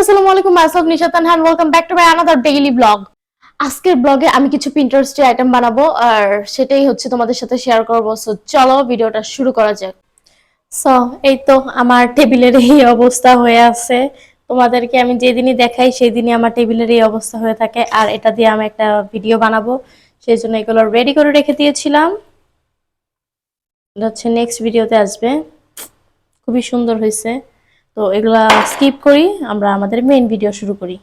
আসসালামু আলাইকুম, myself Nishatan and welcome back to my another daily blog. আজকের ব্লগে আমি কিছু পিন্টারেস্টে আইটেম বানাবো আর সেটাই হচ্ছে তোমাদের সাথে শেয়ার করবো। সো চলো ভিডিওটা শুরু করা যাক। সো এই তো আমার টেবিলের এই অবস্থা হয়ে আছে। তোমাদেরকে আমি যেদিনই দেখাই সেই দিনই আমার টেবিলের এই অবস্থা হয়ে থাকে, আর এটা দিয়ে আমি একটা ভিডিও বানাবো, সেই জন্য এগুলো রেডি করে রেখে দিয়েছিলাম। এটা হচ্ছে নেক্সট ভিডিওতে আসবে। খুবই সুন্দর হয়েছে। তো এগুলা স্কিপ করি, আমরা আমাদের মেইন ভিডিও শুরু করি।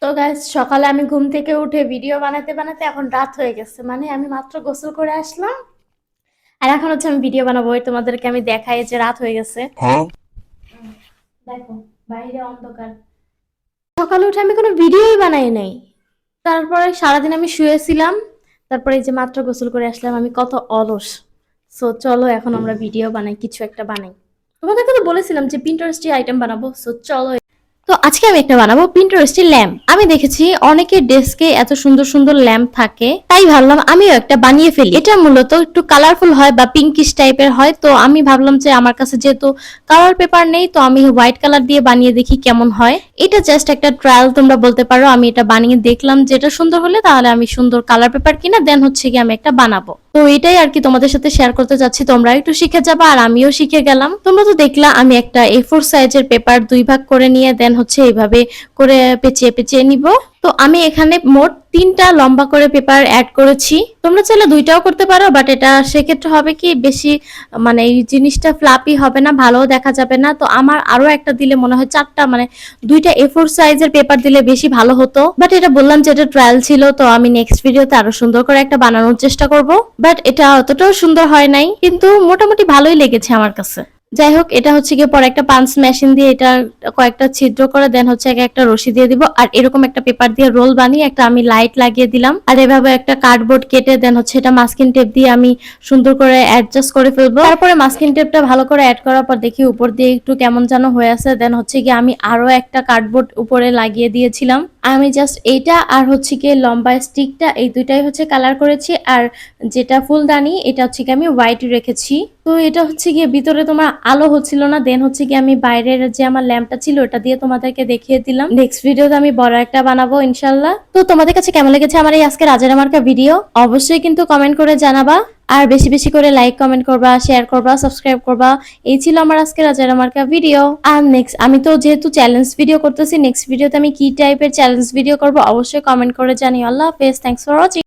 তো গাইস, সকালে আমি ঘুম থেকে উঠে ভিডিও বানাতে বানাতে এখন রাত হয়ে গেছে, মানে আমি মাত্র গোসল করে আসলাম আর এখন হচ্ছে আমি ভিডিও বানাবো। তোমাদেরকে আমি দেখাই যে রাত হয়ে গেছে। দেখো বাইরে অন্ধকার। সকালে উঠে আমি কোনো ভিডিওই বানাই নাই, তারপরে সারাদিন আমি শুয়েছিলাম, তারপরে এই যে মাত্র গোসল করে আসলাম। আমি কত অলস। সো চলো এখন আমরা ভিডিও বানাই, কিছু একটা বানাই। তোমাদেরকে তো বলেছিলাম যে পিন্টারেস্টে আইটেম বানাবো। সো চলো। তো আজকে আমি একটা বানাবো পিন্টারেস্টে ল্যাম্প। আমি দেখেছি অনেকের ডেস্কে এত সুন্দর সুন্দর ল্যাম্প থাকে, তাই ভাবলাম আমিও একটা বানিয়ে ফেলি। এটা মূলত একটু কালারফুল হয় বা পিঙ্কিশ টাইপের হয়, তো আমি ভাবলাম যে আমার কাছে যেহেতু কালার পেপার নেই, তো আমি হোয়াইট কালার দিয়ে বানিয়ে দেখি কেমন হয়। এটা জাস্ট একটা ট্রায়াল তোমরা বলতে পারো। আমি এটা বানিয়ে দেখলাম, যেটা সুন্দর হলে তাহলে আমি সুন্দর কালার পেপার কিনা দেন হচ্ছে কি আমি একটা বানাবো। তো এটাই আর কি তোমাদের সাথে শেয়ার করতে চাচ্ছি। তোমরা একটু শিখে যাবা আর আমিও শিখে গেলাম। তোমরা তো দেখলা আমি একটা A4 সাইজের পেপার দুই ভাগ করে নিয়ে দেন হচ্ছে এইভাবে করে পেঁচিয়ে পেঁচিয়ে নিব। তো আমি এখানে মোট 3টা লম্বা করে পেপার অ্যাড করেছি। তোমরা চাইলে 2টাও করতে পারো, বাট এটা সেক্ষেত্রে হবে কি বেশি, মানে এই জিনিসটা ফ্লাপি হবে না, ভালো দেখা যাবে না। তো আমার আরো একটা দিলে মনে হয় 4টা, মানে 2টা A4 সাইজের পেপার দিলে বেশি ভালো হতো। বাট এটা বললাম যে এটা ট্রায়াল ছিল, তো আমি নেক্সট ভিডিওতে আরো সুন্দর করে একটা বানানোর চেষ্টা করব। বাট এটা অতটাও সুন্দর হয় নাই, কিন্তু মোটামুটি ভালোই লেগেছে আমার কাছে। যাই হোক, এটা হচ্ছে গিয়ে পরে একটা পাঞ্চ মেশিন দিয়ে এটা কয়েকটা ছিদ্র করে দেন হচ্ছে একটা রশি দিয়ে দিব, আর এরকম একটা পেপার দিয়ে রোল বানিয়ে একটা আমি লাইট লাগিয়ে দিলাম, আর এভাবে একটা কার্ডবোর্ড কেটে দেন হচ্ছে এটা মাস্কিং টেপ দিয়ে আমি সুন্দর করে অ্যাডজাস্ট করে ফেলবো। তারপরে মাস্কিং টেপটা ভালো করে অ্যাড করার পর দেখি উপর দিয়ে একটু কেমন যেন হয়ে আছে, দেন হচ্ছে গিয়ে আমি আরো একটা কার্ডবোর্ড উপরে লাগিয়ে দিয়েছিলাম। আমি জাস্ট এইটা আর হচ্ছে গিয়ে লম্বা স্টিকটা এই দুইটাই হচ্ছে কালার করেছি, আর যেটা ফুলদানি এটা হচ্ছে গিয়ে আমি হোয়াইট রেখেছি। তো এটা হচ্ছে গিয়ে ভিতরে তোমার আলো হচ্ছিল না, দেন হচ্ছে গিয়ে আমি বাইরের যে আমার ল্যাম্পটা ছিল ওটা দিয়ে তোমাদেরকে দেখিয়ে দিলাম। নেক্সট ভিডিওতে আমি বড় একটা বানাবো ইনশাল্লাহ। তো তোমাদের কাছে কেমন লেগেছে আমার এই আজকের রাজারা মার্কা ভিডিও অবশ্যই কিন্তু কমেন্ট করে জানাবা, আর বেশি বেশি করে লাইক কমেন্ট করবা, শেয়ার করবা, সাবস্ক্রাইব করবা। এই ছিল আমার আজকের রাজারা মার্কা ভিডিও। আর নেক্সট আমি তো যেহেতু চ্যালেঞ্জ ভিডিও করতেছি, নেক্সট ভিডিওতে আমি কি টাইপের চ্যালেঞ্জ ভিডিও করব অবশ্যই কমেন্ট করে জানিও। আল্লাহ হাফেজ, থ্যাঙ্কস ফর ওয়াচিং।